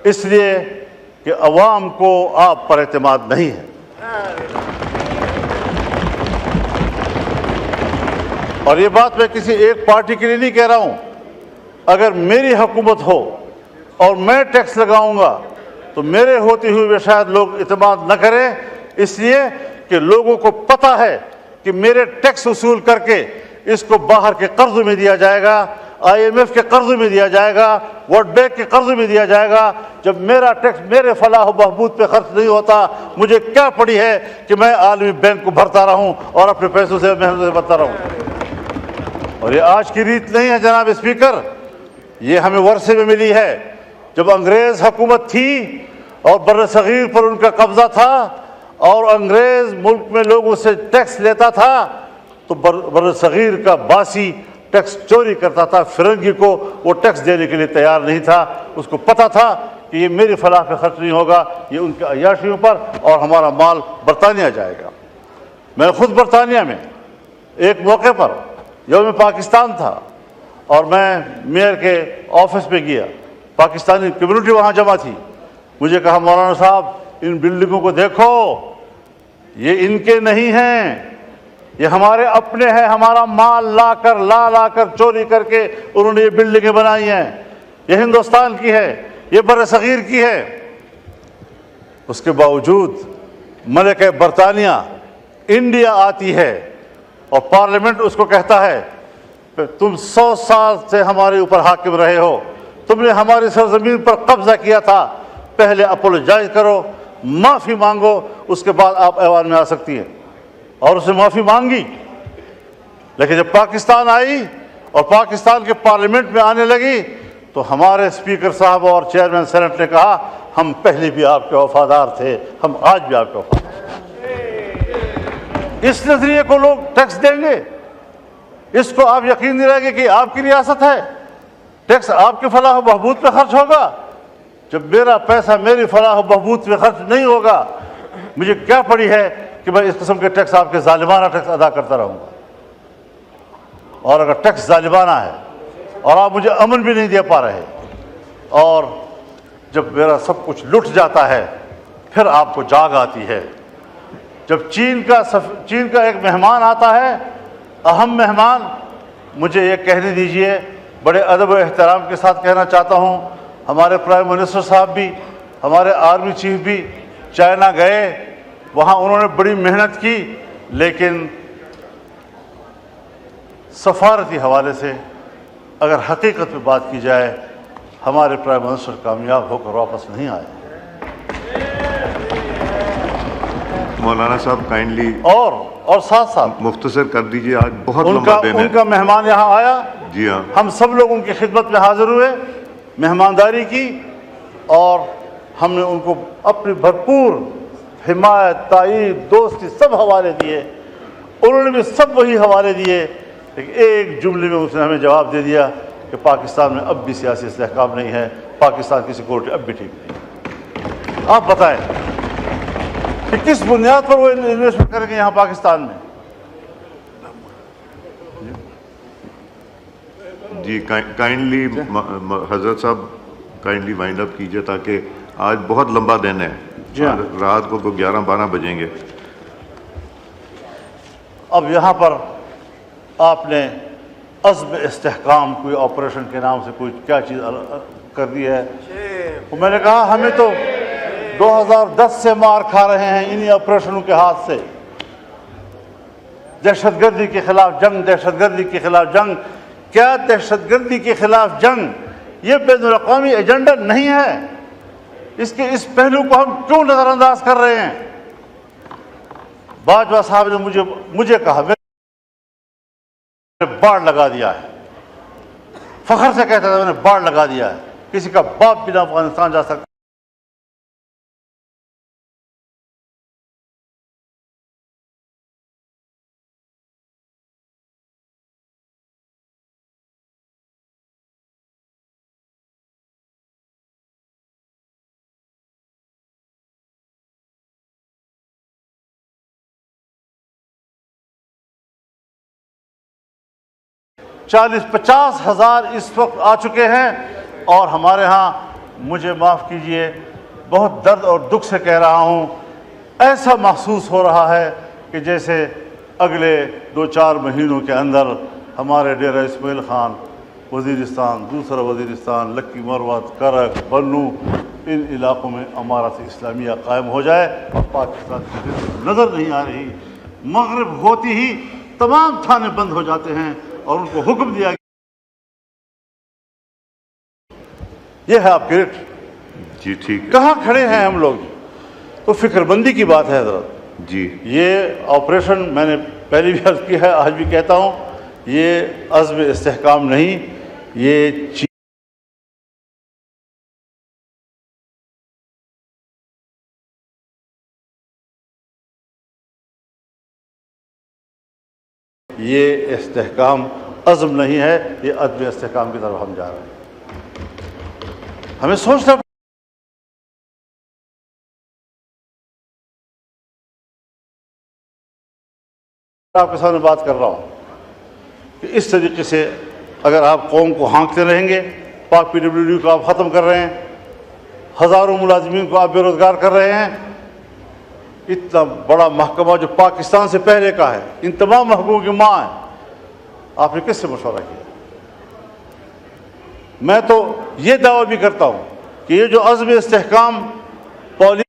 اس لیے کہ عوام کو آپ پر اعتماد نہیں ہے. اور یہ بات میں کسی ایک پارٹی کے لیے نہیں کہہ رہا ہوں. اگر میری حکومت ہو اور میں ٹیکس لگاؤں گا تو میرے ہوتے ہوئے بھی شاید لوگ اعتماد نہ کریں، اس لیے کہ لوگوں کو پتہ ہے کہ میرے ٹیکس وصول کر کے اس کو باہر کے قرض میں دیا جائے گا، IMF کے قرض میں دیا جائے گا، ورلڈ بینک کے قرض میں دیا جائے گا. جب میرا ٹیکس میرے فلاح و بہبود پہ خرچ نہیں ہوتا، مجھے کیا پڑی ہے کہ میں عالمی بینک کو بھرتا رہوں اور اپنے پیسوں سے محنت سے بھرتا رہوں. اور یہ آج کی ریت نہیں ہے جناب اسپیکر، یہ ہمیں ورثے میں ملی ہے. جب انگریز حکومت تھی اور بر صغیر پر ان کا قبضہ تھا اور انگریز ملک میں لوگوں سے ٹیکس لیتا تھا تو بر صغیر کا باسی ٹیکس چوری کرتا تھا. فرنگی کو وہ ٹیکس دینے کے لیے تیار نہیں تھا. اس کو پتہ تھا کہ یہ میری فلاح پہ خرچ نہیں ہوگا، یہ ان کے عیاشیوں پر، اور ہمارا مال برطانیہ جائے گا. میں خود برطانیہ میں ایک موقع پر یوم پاکستان تھا اور میں میئر کے آفس پہ گیا. پاکستانی کمیونٹی وہاں جمع تھی. مجھے کہا مولانا صاحب ان بلڈنگوں کو دیکھو، یہ ان کے نہیں ہیں، یہ ہمارے اپنے ہیں. ہمارا مال لا کر چوری کر کے انہوں نے یہ بلڈنگیں بنائی ہیں. یہ ہندوستان کی ہے، یہ بر صغیر کی ہے. اس کے باوجود ملکہ برطانیہ انڈیا آتی ہے اور پارلیمنٹ اس کو کہتا ہے تم 100 سال سے ہمارے اوپر حاکم رہے ہو، تم نے ہماری سرزمین پر قبضہ کیا تھا، پہلے اپولوجائز کرو، معافی مانگو، اس کے بعد آپ ایوان میں آ سکتی ہیں. اور اس نے معافی مانگی. لیکن جب پاکستان آئی اور پاکستان کے پارلیمنٹ میں آنے لگی تو ہمارے اسپیکر صاحب اور چیئرمین سینٹ نے کہا ہم پہلے بھی آپ کے وفادار تھے، ہم آج بھی آپ کے وفادار ہیں. اس نظریے کو لوگ ٹیکس دیں گے، اس کو آپ یقین دلائیں گے کہ آپ کی ریاست ہے، ٹیکس آپ کے فلاح و بہبود پہ خرچ ہوگا. جب میرا پیسہ میری فلاح و بہبود پہ خرچ نہیں ہوگا، مجھے کیا پڑی ہے کہ میں اس قسم کے ٹیکس، آپ کے ظالمانہ ٹیکس ادا کرتا رہوں گا. اور اگر ٹیکس ظالمانہ ہے اور آپ مجھے امن بھی نہیں دے پا رہے، اور جب میرا سب کچھ لٹ جاتا ہے پھر آپ کو جاگ آتی ہے. جب چین کا ایک مہمان آتا ہے، اہم مہمان، مجھے یہ کہنے دیجئے، بڑے ادب و احترام کے ساتھ کہنا چاہتا ہوں، ہمارے پرائم منسٹر صاحب بھی، ہمارے آرمی چیف بھی چائنا گئے، وہاں انہوں نے بڑی محنت کی، لیکن سفارتی حوالے سے اگر حقیقت پہ بات کی جائے، ہمارے پرائم منسٹر کامیاب ہو کر واپس نہیں آئے. مولانا صاحب کائنڈلی اور ساتھ ساتھ مختصر کر دیجئے، آج بہت لمبا دن ہے. ان کا مہمان یہاں آیا، جی ہاں، ہم سب لوگ ان کی خدمت میں حاضر ہوئے، مہمانداری کی، اور ہم نے ان کو اپنی بھرپور حمایت، تائید، دوستی سب حوالے دیے. انہوں نے بھی سب وہی حوالے دیے، لیکن ایک جملے میں اس نے ہمیں جواب دے دیا کہ پاکستان میں اب بھی سیاسی استحکام نہیں ہے، پاکستان کی سیکورٹی اب بھی ٹھیک نہیں. آپ بتائیں کہ کس بنیاد پر وہ انویسٹمنٹ کریں گے یہاں پاکستان میں؟ جی کائنڈلی حضرت صاحب کائنڈلی وائنڈ اپ کیجئے، تاکہ آج بہت لمبا دن ہے. رات کو 11-12 بجیں گے. اب یہاں پر آپ نے عزم استحکام کوئی آپریشن کے نام سے کوئی کیا چیز کر دی ہے. میں نے کہا ہمیں تو 2010 سے مار کھا رہے ہیں انہی آپریشنوں کے ہاتھ سے. دہشت گردی کے خلاف جنگ، دہشت گردی کے خلاف جنگ. کیا دہشت گردی کے خلاف جنگ یہ بین الاقوامی ایجنڈا نہیں ہے؟ اس پہلو کو ہم کیوں نظر انداز کر رہے ہیں؟ باجوہ صاحب نے مجھے کہا، میں نے باڑ لگا دیا ہے، فخر سے کہتا تھا میں نے باڑ لگا دیا ہے، کسی کا باپ بھی نہ افغانستان جا سکتا. چالیس 50 ہزار اس وقت آ چکے ہیں، اور ہمارے ہاں مجھے معاف کیجئے، بہت درد اور دکھ سے کہہ رہا ہوں، ایسا محسوس ہو رہا ہے کہ جیسے اگلے 2-4 مہینوں کے اندر ہمارے ڈیرہ اسماعیل خان، وزیرستان، دوسرا وزیرستان، لکی مروت، کرک، بنو، ان علاقوں میں امارت اسلامیہ قائم ہو جائے اور پاکستان کی نظر نہیں آ رہی۔ مغرب ہوتی ہی تمام تھانے بند ہو جاتے ہیں اور ان کو حکم دیا گیا، یہ ہے آپ کریٹ۔ جی ٹھیک ہے کہاں کھڑے ہیں ہم لوگ؟ تو فکر بندی کی بات ہے حضرت۔ جی یہ آپریشن میں نے پہلی بھی عرض کی ہے، آج بھی کہتا ہوں، یہ عزم استحکام نہیں، یہ استحکام عزم نہیں ہے، یہ عدم استحکام کی طرف ہم جا رہے ہیں۔ ہمیں سوچنا آپ کے سامنے بات کر رہا ہوں کہ اس طریقے سے اگر آپ قوم کو ہانکتے رہیں گے، پاک پی ڈبلیو ڈی کو آپ ختم کر رہے ہیں، ہزاروں ملازمین کو آپ بے روزگار کر رہے ہیں، اتنا بڑا محکمہ جو پاکستان سے پہلے کا ہے، ان تمام محکموں کی ماں ہے، آپ نے کس سے مشورہ کیا؟ میں تو یہ دعویٰ بھی کرتا ہوں کہ یہ جو عزم استحکام پالیسی